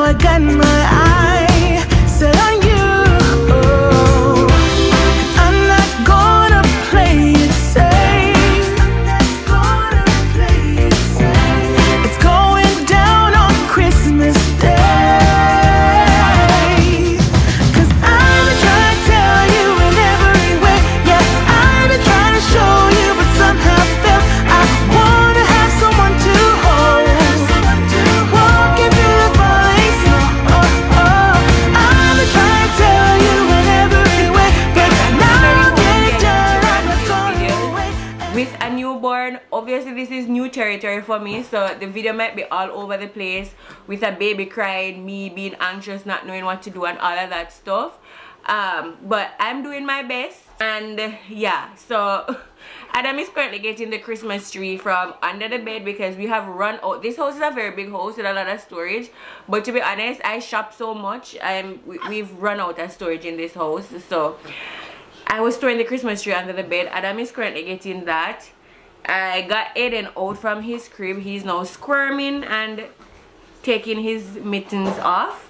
I got my eye set on you. Oh, I'm not gonna play it safe. I'm not gonna play it safe. It's going down on Christmas Day. 'Cause I've been trying to tell you in every way. Yeah, I've been trying to show you, but somehow felt I wanna have someone to hold. Walking through the falling snow. Oh, oh. I've been trying to tell you in every way, but now I'm getting done. I'm not going away. With a newborn, obviously this is new territory for me, so the video might be all over the place with a baby crying, me being anxious, not knowing what to do and all of that stuff. But I'm doing my best, and yeah, so Adam is currently getting the Christmas tree from under the bed because we have run out. This house is a very big house with a lot of storage, but to be honest, I shop so much and we've run out of storage in this house, so I was storing the Christmas tree under the bed. Adam is currently getting that. I got Aiden out from his crib. He's now squirming and taking his mittens off.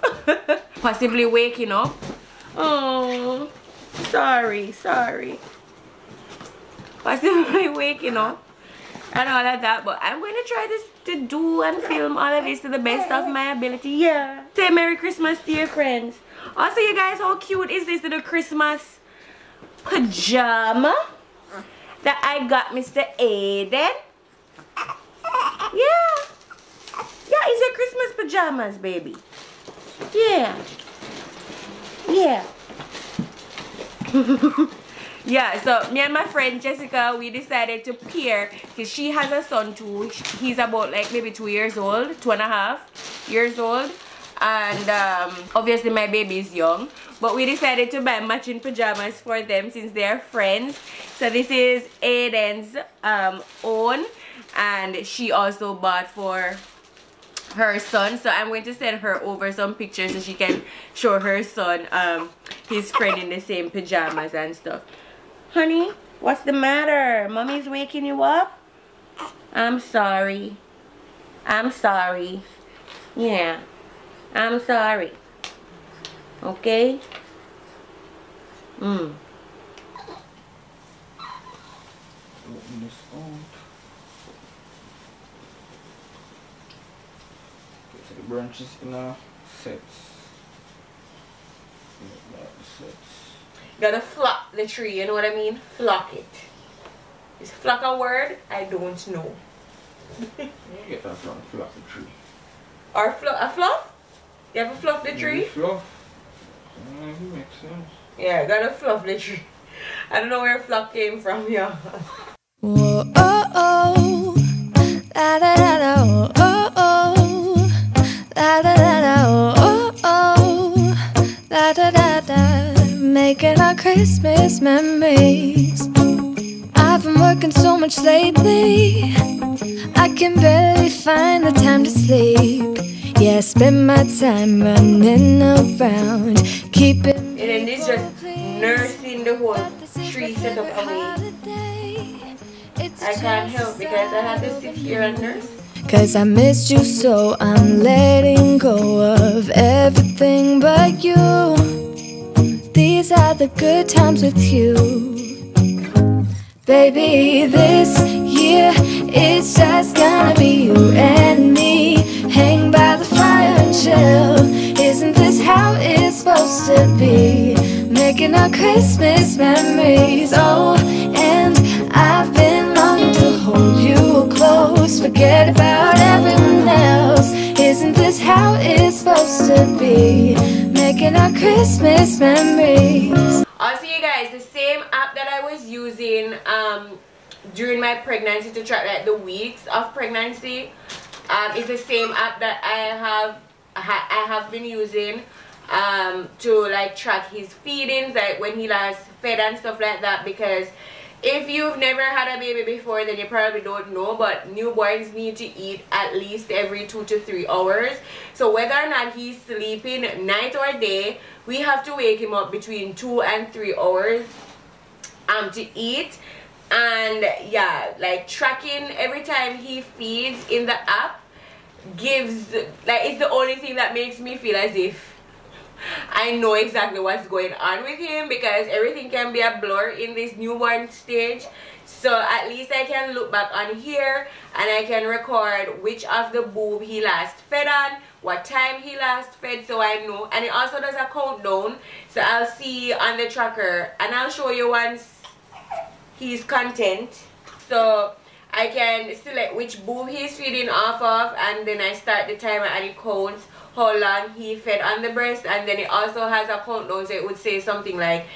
Possibly waking up. Oh, sorry. Possibly waking up and all of that. But I'm going to try to do and film all of this to the best of my ability. Yeah. Say Merry Christmas to your friends. Also, you guys, how cute is this little Christmas pajama that I got Mr. Aiden? Yeah, it's your Christmas pajamas, baby. Yeah. Yeah, so me and my friend Jessica, we decided to pair because she has a son too. He's about like maybe 2 years old, 2.5 years old, and obviously my baby is young, but we decided to buy matching pajamas for them since they're friends. So this is Aiden's own, and she also bought for her son, so I'm going to send her over some pictures so she can show her son his friend in the same pajamas and stuff. Honey, what's the matter? Mommy's waking you up? I'm sorry. Yeah, I'm sorry. Okay? Open this on. So the branches in our sets. Gotta flock the tree, you know what I mean? Flock it. Is flock a word? I don't know. You get that from flock the tree. Or a fluff? You ever fluff the tree? Fluff. It makes sense. Yeah, gotta fluff the tree. I don't know where flock came from, yeah. Whoa, oh, oh, la da da da, oh, oh, oh, la da da da, oh, oh, la da da da, making our Christmas memories. I've been working so much lately, I can barely find the time to sleep. Yeah, I spend my time running around, keeping. And then this just nursing the whole tree setup away. I can't help because I have to sit here and nurse. 'Cause I missed you, so I'm letting go of everything but you. These are the good times with you. Baby, this year it's just gonna be you and me. Hang by the fire and chill. Isn't this how it's supposed to be? Making our Christmas memories. Oh, and I've been longing to hold you close. Forget about everyone else. Isn't this how it's supposed to be? Making our Christmas memories. Also, you guys, the same app that I was using during my pregnancy to track like the weeks of pregnancy is the same app that I have been using to like track his feedings, like when he last fed and stuff like that. Because if you've never had a baby before, then you probably don't know, but newborns need to eat at least every 2 to 3 hours. So whether or not he's sleeping night or day, we have to wake him up between 2 and 3 hours to eat. And yeah, like tracking every time he feeds in the app gives, like, it's the only thing that makes me feel as if I know exactly what's going on with him, because everything can be a blur in this newborn stage. So at least I can look back on here and I can record which of the boob he last fed on, what time he last fed, so I know. And it also does a countdown, so I'll see on the tracker, and I'll show you once he's content, so I can select which boob he's feeding off of, and then I start the timer and it counts how long he fed on the breast. And then it also has a countdown, so it would say something like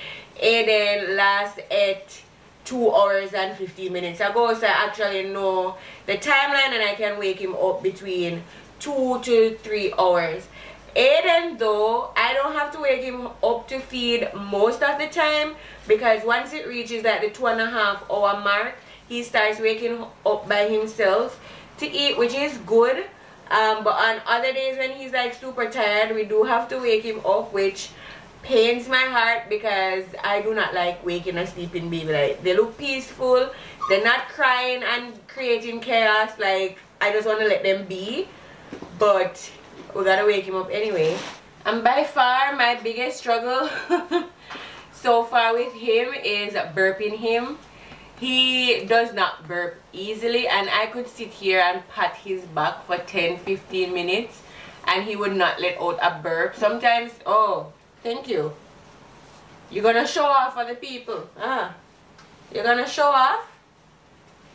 Aiden last ate 2 hours and 15 minutes ago, so I actually know the timeline and I can wake him up between 2 to 3 hours. Aiden, though, I don't have to wake him up to feed most of the time, because once it reaches like the 2.5 hour mark, he starts waking up by himself to eat, which is good. But on other days when he's like super tired, we do have to wake him up, which pains my heart, because I do not like waking a sleeping baby. Like, they look peaceful, they're not crying and creating chaos. Like, I just want to let them be, but we gotta wake him up anyway. And by far my biggest struggle so far with him is burping him. He does not burp easily, and I could sit here and pat his back for 10-15 minutes and he would not let out a burp. Sometimes, oh, thank you. You're gonna show off for the people. You're gonna show off?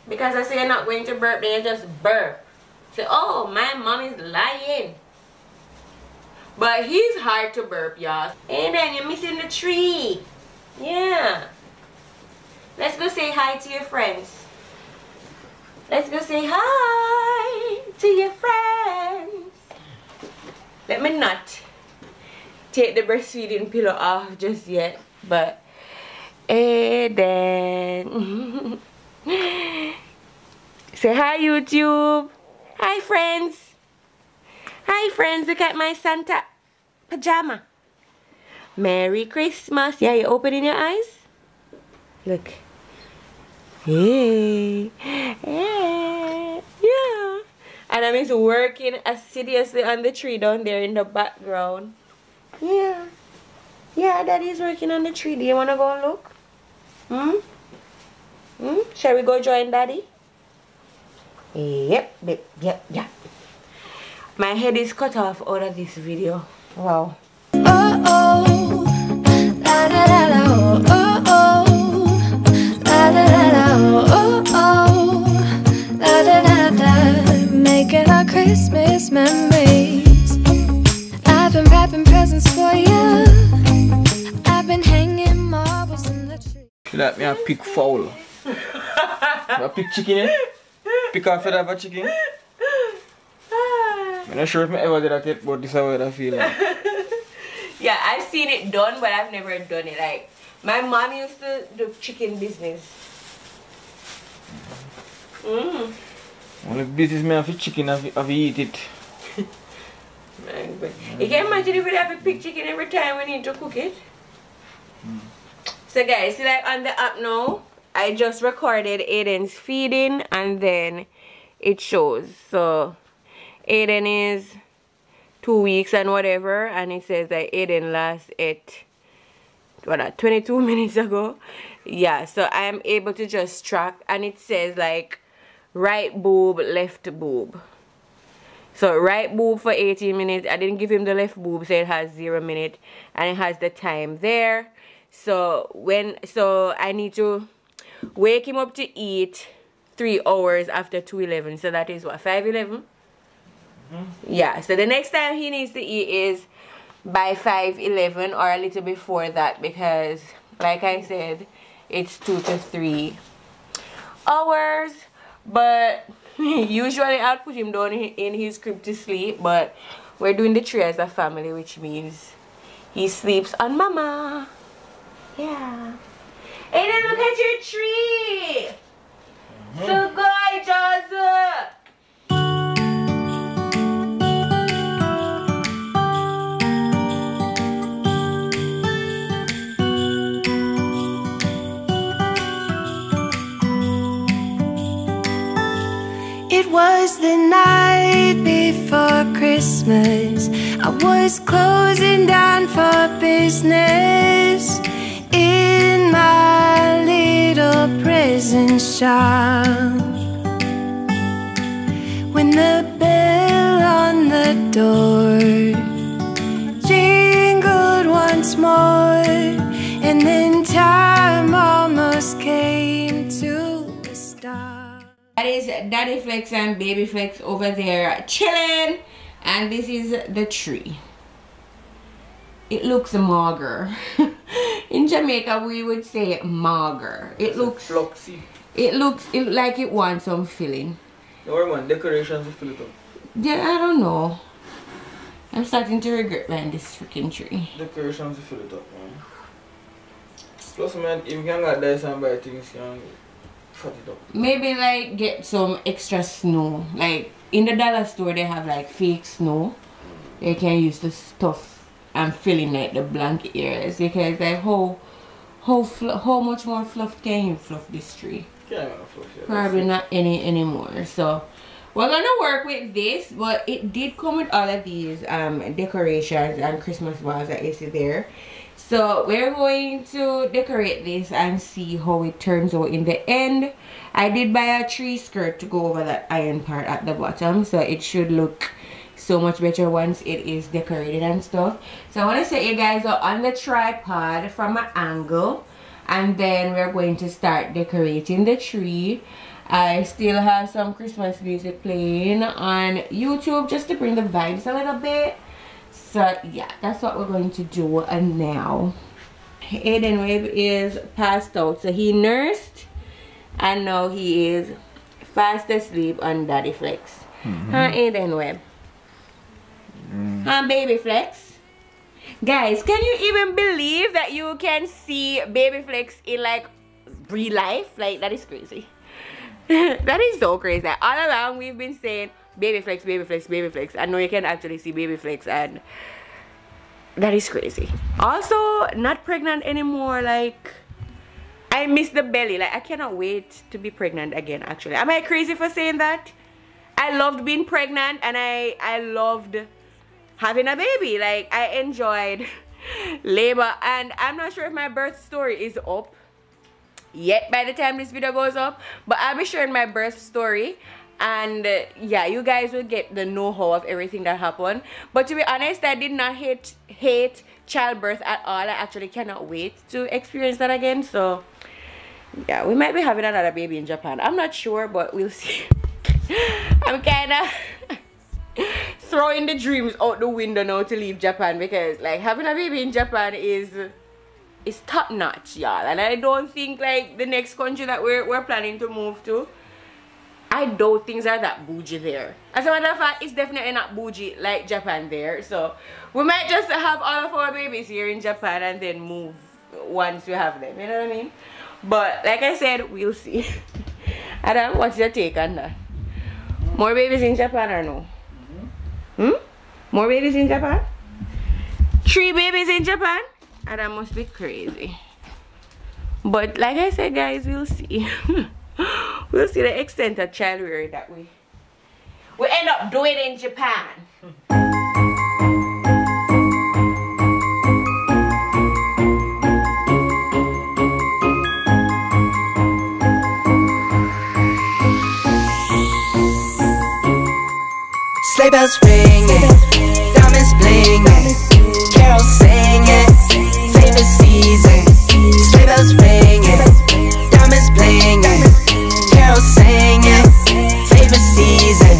Because I say you're not going to burp, then you just burp. Say, oh, my mom is lying. But he's hard to burp, y'all. And then you're missing the tree. Yeah. Let's go say hi to your friends. Let's go say hi to your friends. Let me not take the breastfeeding pillow off just yet, but Aiden. Say hi, YouTube. Hi, friends. Hi, friends. Look at my Santa pajama. Merry Christmas. Yeah, you opening your eyes? Look. Hey. Hey. Yeah. And I'm just working assiduously on the tree down there in the background. Yeah. Yeah, Daddy's working on the tree. Do you want to go and look? Shall we go join Daddy? Yep. My head is cut off out of this video. Wow. Oh, la la la la, oh, la la la la, oh, la la la la, making our Christmas memories. I've been wrapping presents for you. I've been hanging marbles in the tree. Let me pick fowl. I pick chicken, eh? Pick off it of a chicken. I'm not sure if I ever did that yet, but this is what I feel like. Yeah, I've seen it done, but I've never done it. Like, my mom used to do chicken business. Only business me have chicken, have eat it. Man, but you can imagine if we have to pick chicken every time we need to cook it. So guys, see, like on the app now, I just recorded Aiden's feeding and then it shows. So Aiden is 2 weeks and whatever, and it says that Aiden last ate 22 minutes ago. Yeah, so I am able to just track, and it says like right boob, left boob. So right boob for 18 minutes. I didn't give him the left boob, so it has 0 minute and it has the time there. So I need to wake him up to eat 3 hours after 2:11. So that is what, 5:11? Yeah, so the next time he needs to eat is by 5:11 or a little before that, because like I said, it's 2 to 3 hours. But usually I'll put him down in his crib to sleep, but we're doing the tree as a family, which means he sleeps on mama. Yeah. Aiden, look at your tree. So gorgeous. It was the night before Christmas, I was closing down for business in my little present shop, when the bell on the door jingled once more, and then time almost came to a stop. That is Daddy Flex and Baby Flex over there chilling, and this is the tree. It looks mager. In Jamaica we would say mager. It looks fluxy. It looks like it wants some filling. Don't worry, man, decorations will fill it up. Yeah, I don't know. I'm starting to regret buying this freaking tree. Decorations will fill it up, man. Plus, man, if you can get dice and buy things, you can fat it up. Maybe like get some extra snow. Like in the dollar store they have like fake snow. They can use the stuff and fill in like the blank areas, because like how much more fluff can you fluff this tree? Yeah, fluff, yeah, probably not any anymore. So we're gonna work with this, but it did come with all of these decorations and Christmas balls that you see there. So we're going to decorate this and see how it turns out in the end. I did buy a tree skirt to go over that iron part at the bottom, so it should look so much better once it is decorated and stuff. So I want to set you guys up on the tripod from an angle, and then we're going to start decorating the tree. I still have some Christmas music playing on YouTube just to bring the vibes a little bit. So yeah, that's what we're going to do now. Natay Webb is passed out, so he nursed and now he is fast asleep on Daddy Flex. Huh, Natay Webb? Huh, Baby Flex? Guys, can you even believe that you can see Baby Flex in like real life? Like, that is crazy. That is so crazy. All along we've been saying Baby Flex, Baby Flex, Baby Flex. I know you can actually see Baby Flex, and that is crazy. Also, not pregnant anymore. Like, I miss the belly. Like, I cannot wait to be pregnant again, actually. Am I crazy for saying that? I loved being pregnant, and I loved having a baby. Like, I enjoyed labor, and I'm not sure if my birth story is up yet by the time this video goes up, but I'll be sharing my birth story, and yeah, you guys will get the know-how of everything that happened. But to be honest, I did not hate childbirth at all. I actually cannot wait to experience that again. So yeah, we might be having another baby in Japan. I'm not sure, but we'll see. I'm kind of throwing the dreams out the window now to leave Japan, because like having a baby in Japan is top notch, y'all. And I don't think like the next country that we're planning to move to, I doubt things are that bougie there. As a matter of fact, it's definitely not bougie like Japan there. So we might just have all of our babies here in Japan and then move once we have them, you know what I mean? But like I said, we'll see. Adam, what's your take on that? More babies in Japan or no? More babies in Japan? 3 babies in Japan? And that must be crazy. But like I said, guys, we'll see. We'll see the extent of child rearing that we end up doing in Japan. Sleigh bells ringing, diamonds blinging, carols singing, favorite season. Sleigh bells ringing, diamonds blinging, carols singing, favorite season.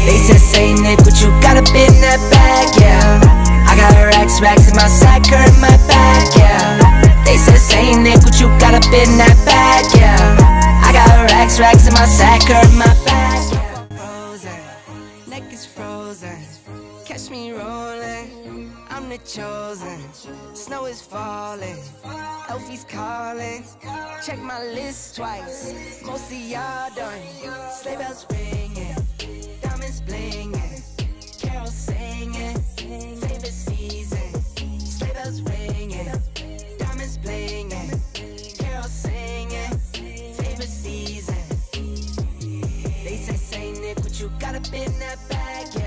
They said Saint Nick, but you got up in that bag, yeah. I got racks in my sack, her in my bag, yeah. They said Saint Nick, but you got up in that bag, yeah. I got racks in my sack, her in my bag, yeah. Neck is frozen, catch me rolling, I'm the chosen. Snow is falling, Elfie's calling. Check my list twice, most of y'all done. Sleigh bells ringing, diamonds blinging, carols singing, favorite season. Sleigh bells ringing, diamonds blinging, carols singing, favorite season. They say Saint Nick, but you got up in that bag, yeah.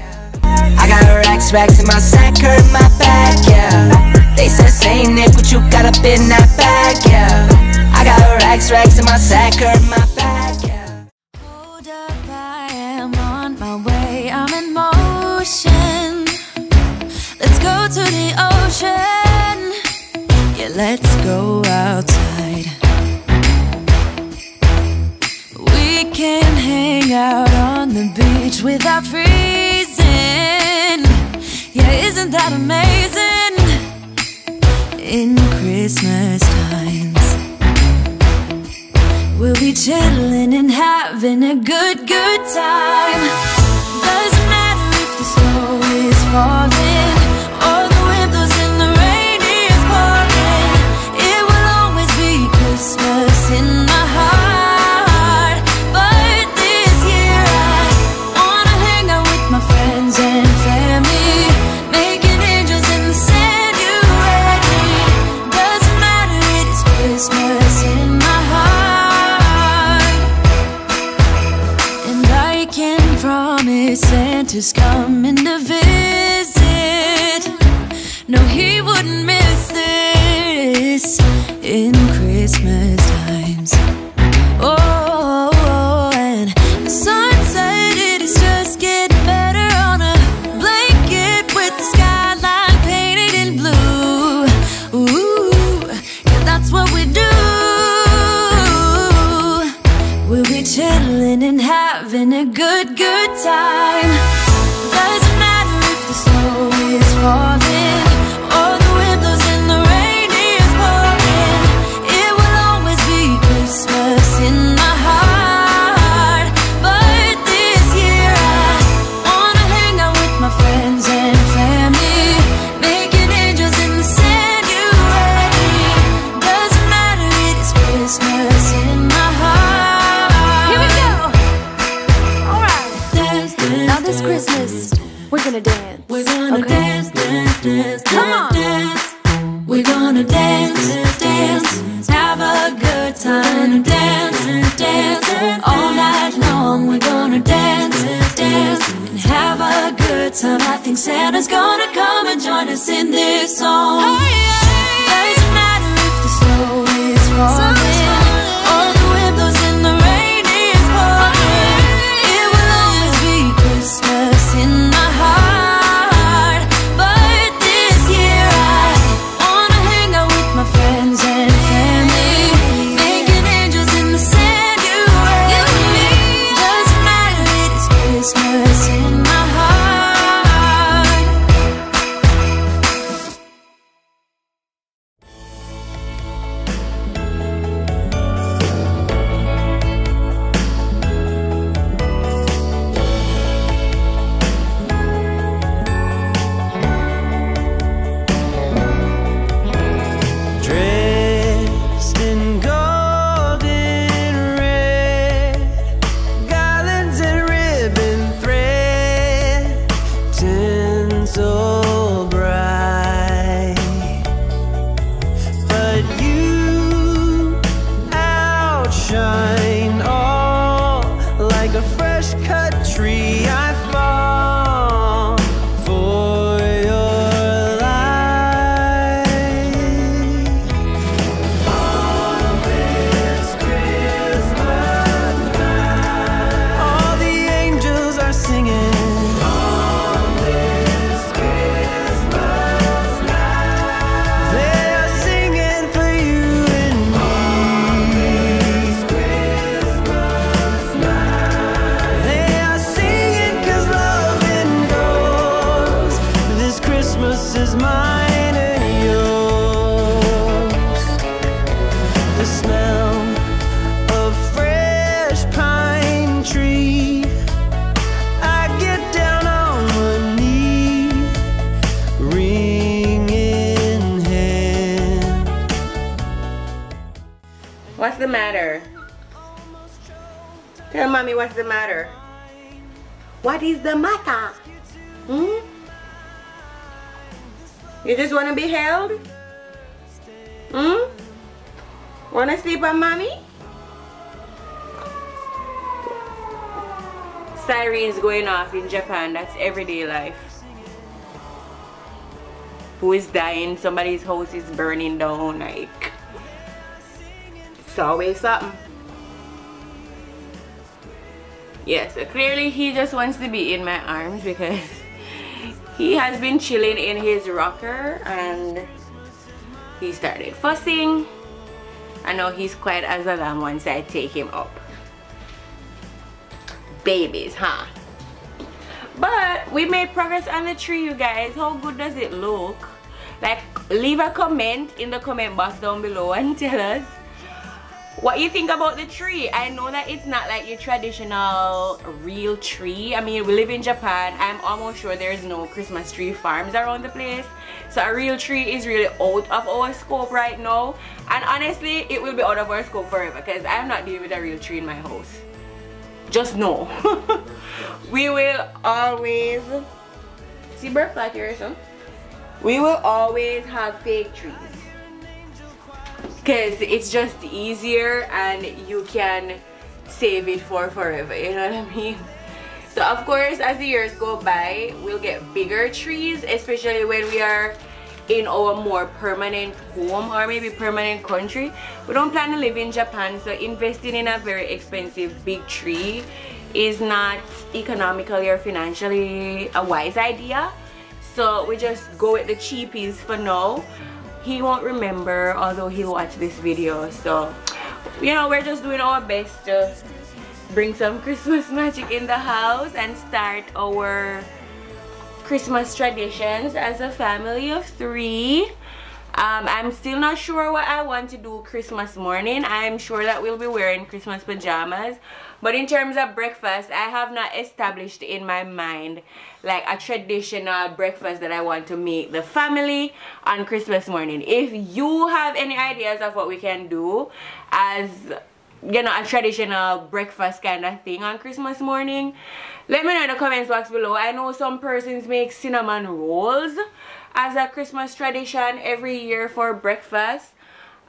racks in my sack, hurt my back, yeah. They said, say Nick, what you got up in that bag, yeah. I got racks in my sack, hurt my back, yeah. Hold up, I am on my way, I'm in motion. Let's go to the ocean, yeah, let's go outside. We can hang out on the beach without freezing. Yeah, isn't that amazing? In Christmas times, we'll be chilling and having a good time. Doesn't matter if the snow is falling or the wind blows and the rain is pouring. It will always be Christmas in my heart. But this year I wanna hang out with my friends and family, making angels in the sand, you ready? Doesn't matter, it is Christmas in my heart. And I can promise Santa's coming to visit. No, he wouldn't miss this in Christmas times. Oh, and the sun said it is just getting better on a blanket with the skyline painted in blue. Ooh, yeah, that's what we do. We'll be chilling and having a good time. Doesn't matter if the snow is falling or the wind blows and the rain is pouring. It will always be Christmas in my heart. But this year I wanna hang out with my friends and family, making angels in the sand, you ready? Doesn't matter, it is Christmas in my heart. Here we go. Alright. Dance, dance, now this Christmas we're gonna dance. We're gonna dance, dance, dance. Come on. Dance. We're gonna dance, dance, have a good time. Dance, dance, all night long. We're gonna dance, dance, and have a good time. I think Santa's gonna come and join us in this song. Doesn't matter if the snow is falling or the wind blows and the rain is pouring. It will always be Christmas in my heart. But this year I wanna hang out with my friends and family, making angels in the sand, you ready? Doesn't matter, it is Christmas in my heart. Dressed in gold and red, garlands and ribbon thread, tinsel bright. But you outshine all, like a fresh cut tree. I fall for your light. On this Christmas night, all the angels are singing. On this Christmas night, they are singing for you and me. On this Christmas night, they are singing 'cause love endures. This Christmas is mine and yours. The smell of fresh pine tree, I get down on one knee, ring in hand. What's the matter? Tell mommy what's the matter. What is the matter? You just want to be held? Want to sleep on mommy? Sirens going off in Japan. That's everyday life. who is dying, somebody's house is burning down, like it's always something. Yeah, so clearly he just wants to be in my arms because he has been chilling in his rocker and he started fussing. I know he's quiet as a lamb once I take him up. Babies, huh? But we made progress on the tree, you guys. How good does it look? Like, leave a comment in the comment box down below and tell us what you think about the tree. I know that it's not like your traditional real tree. I mean, we live in Japan. I'm almost sure there's no Christmas tree farms around the place. So a real tree is really out of our scope right now. And honestly, it will be out of our scope forever because I'm not dealing with a real tree in my house. Just know. We will always... See bird flag here, son? We will always have fake trees. Because it's just easier and you can save it for forever, you know what I mean? So of course, as the years go by, we'll get bigger trees, especially when we are in our more permanent home or maybe permanent country. We don't plan to live in Japan, so investing in a very expensive big tree is not economically or financially a wise idea. So we just go with the cheapies for now. He won't remember, although he'll watch this video. So, you know, we're just doing our best to bring some Christmas magic in the house and start our Christmas traditions as a family of 3. I'm still not sure what I want to do Christmas morning. I'm sure that we'll be wearing Christmas pajamas. But in terms of breakfast, I have not established in my mind like a traditional breakfast that I want to make the family on Christmas morning. If you have any ideas of what we can do as, you know, a traditional breakfast kind of thing on Christmas morning, let me know in the comments box below. I know some persons make cinnamon rolls as a Christmas tradition every year for breakfast.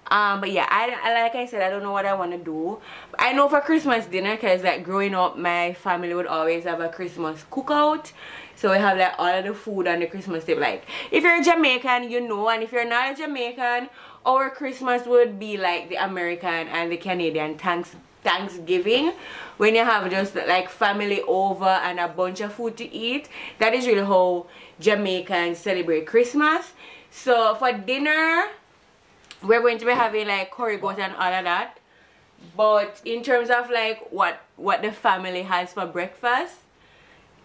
But yeah, I like I said, I don't know what I want to do. I know for Christmas dinner, because like growing up, my family would always have a Christmas cookout. So we have like all of the food on the Christmas table. Like if you're Jamaican, you know, and if you're not a Jamaican, our Christmas would be like the American and the Canadian Thanksgiving, when you have just like family over and a bunch of food to eat. That is really how Jamaicans celebrate Christmas. So for dinner, we're going to be having like curry goat and all of that. But in terms of like what the family has for breakfast,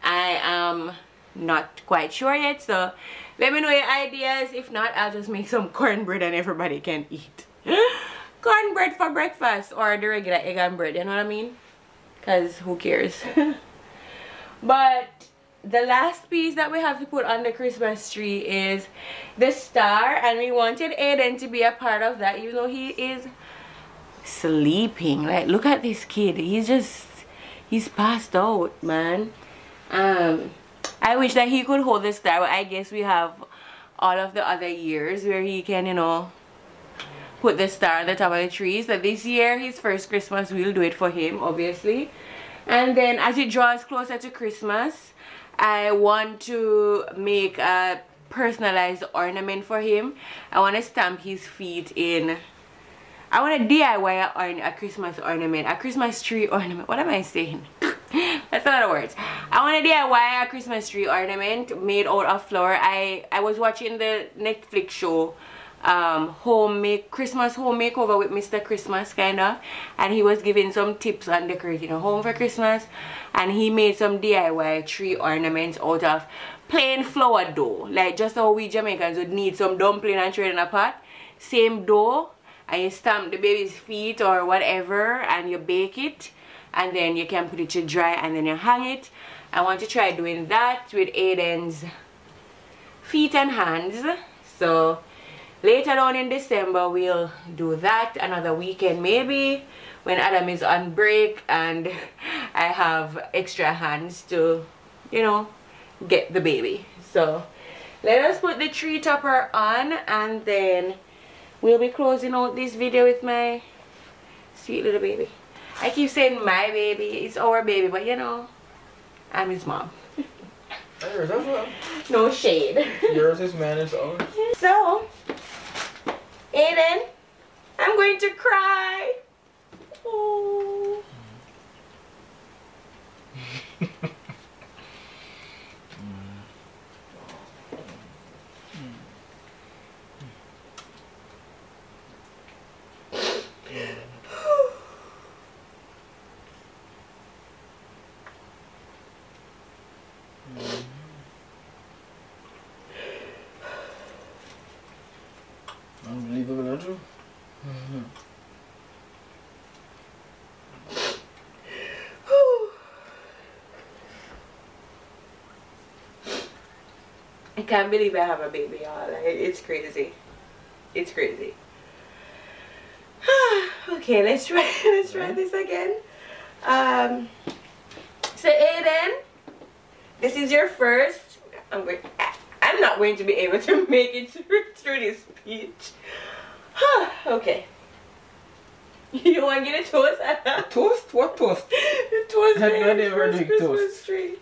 I am not quite sure yet. So let me know your ideas. If not, I'll just make some cornbread and everybody can eat. Cornbread for breakfast, or the regular egg and bread, you know what I mean? Because who cares? But the last piece that we have to put on the Christmas tree is the star, and we wanted Aiden to be a part of that, even though he is sleeping. Like, look at this kid. He's passed out, man. I wish that he could hold the star, but I guess we have all of the other years where he can, you know, put the star on the top of the tree. So this year, his first Christmas, we'll do it for him, obviously. And then as it draws closer to Christmas, I want to make a personalized ornament for him. I want to stamp his feet in. I want to DIY a Christmas ornament, a Christmas tree ornament. What am I saying? That's a lot of words. I want to DIY a Christmas tree ornament made out of flour. I was watching the Netflix show Christmas home makeover with Mr. Christmas, kind of, and he was giving some tips on decorating a home for Christmas, and he made some DIY tree ornaments out of plain flour dough, like just how we Jamaicans would need some dumpling and throw it in a pot. Same dough, and you stamp the baby's feet or whatever, and you bake it, and then you can put it to dry, and then you hang it. I want to try doing that with Aiden's feet and hands. So later on in December, we'll do that. Another weekend maybe, when Adam is on break and I have extra hands to, you know, get the baby. So let us put the tree topper on, and then we'll be closing out this video with my sweet little baby. I keep saying my baby, it's our baby, but you know, I'm his mom. Yours as well. No shade. Yours is mine is ours. So, Aiden, I'm going to cry. Oh. Unbelievable, Andrew. I can't believe I have a baby, y'all. Like, it's crazy. It's crazy. Okay, let's try this again. So Aiden, this is your first. I'm not going to be able to make it through this speech. Okay. You want to get a toast? Toast? What toast? Toast. I never do toast. Tree.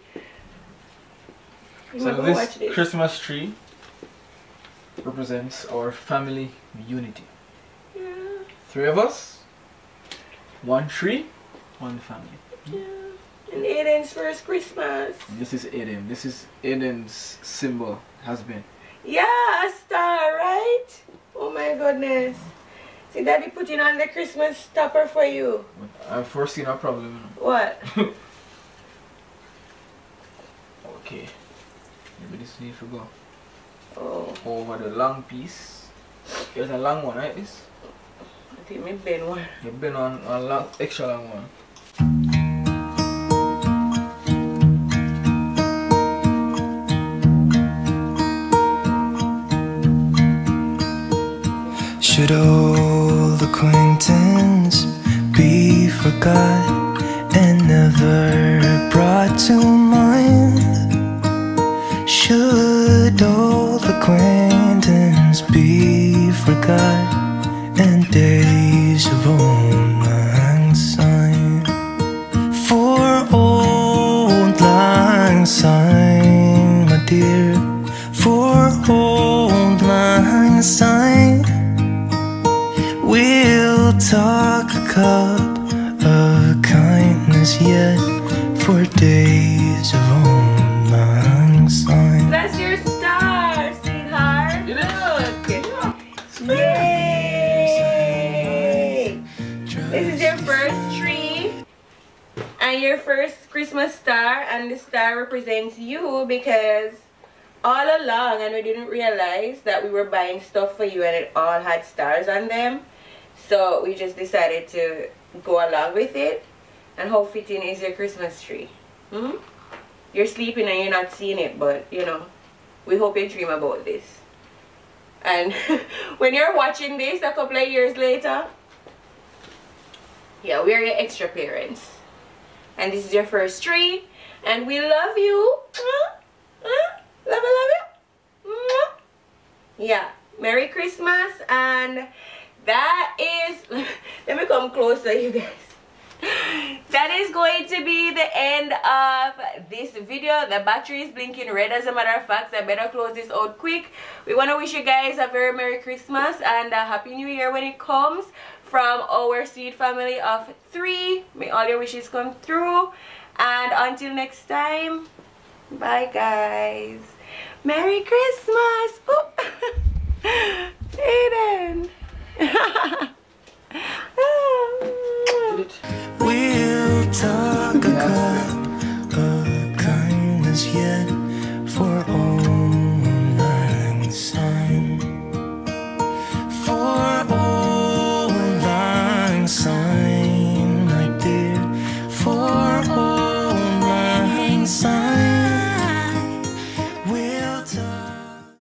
So this Christmas tree represents our family unity. Yeah. 3 of us, 1 tree, 1 family. Yeah. And Aiden's first Christmas. This is Aiden. This is Aiden's symbol, has been. Yeah, a star, right? Oh my goodness. See, Daddy putting on the Christmas topper for you. I've foreseen a problem. What? Okay. Maybe this needs to go over the long piece. Here's a long one, right? This? I think maybe been one. You've been on a long, extra long one. Should old acquaintance be forgot and never brought to mind? Should old acquaintance be forgot and days of old lang syne? For old lang syne, my dear, for old lang syne, we'll talk a cup of kindness yet for days of old lang syne. That's your star, sweetheart. Look. Yay! This is your first tree and your first Christmas star, and the star represents you because all along, and we didn't realize that we were buying stuff for you and it all had stars on them. So we just decided to go along with it. And how fitting is your Christmas tree? You're sleeping and you're not seeing it, but you know, we hope you dream about this. And when you're watching this a couple of years later, yeah, we're your extra parents. And this is your first tree, and we love you. Love you. Yeah, Merry Christmas. And that is, let me come closer, you guys. That is going to be the end of this video. The battery is blinking red, as a matter of fact, so I better close this out quick. We want to wish you guys a very Merry Christmas and a Happy New Year when it comes from our sweet family of 3. May all your wishes come through, and until next time, bye guys. Merry Christmas. Aiden. We'll talk a cup